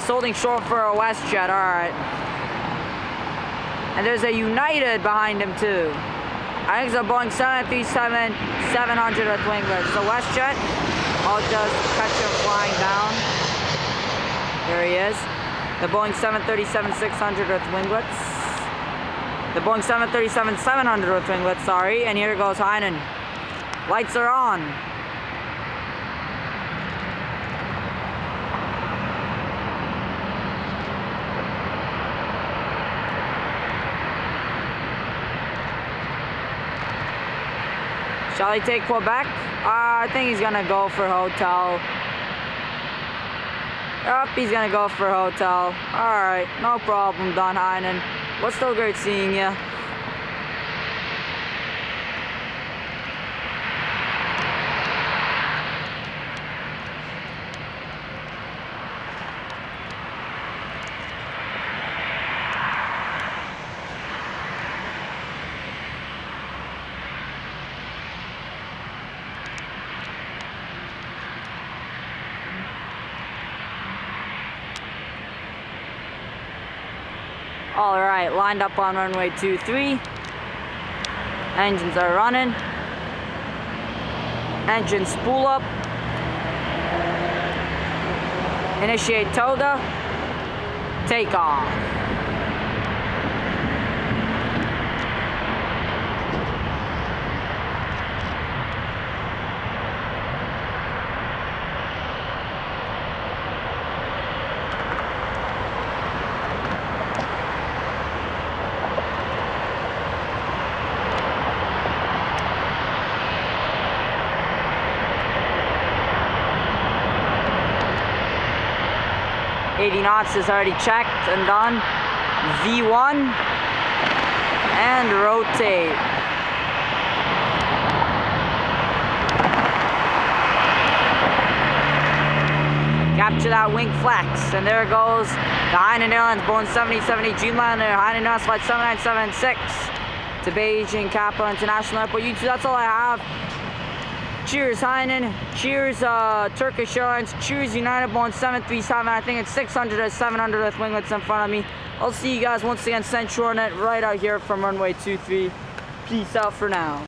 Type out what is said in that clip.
he's holding short for a WestJet. Alright. And there's a United behind him too. I think it's a Boeing 737-700 with winglets. The WestJet, I'll just catch him flying down. There he is. The Boeing 737-600 with winglets. The Boeing 737-700 with winglets, sorry. And here goes Hainan. Lights are on. Shall he take Quebec? I think he's gonna go for hotel. Yep, he's gonna go for hotel. Alright, no problem, Don Hainan. Well, still great seeing you. Alright, lined up on runway 23. Engines are running. Engine spool up. Initiate TOGA. Takeoff. .80 knots is already checked and done. V1 and rotate. Capture that wing flex, and there goes the Hainan Airlines Boeing 787 Dreamliner Hainan Airlines flight 7976 to Beijing Capital International Airport. YouTube, that's all I have. Cheers Hainan, cheers Turkish Airlines, cheers United Boeing 737, I think it's 600 or 700 with winglets in front of me. I'll see you guys once again, CenturyHornet right out here from runway 23. Peace out for now.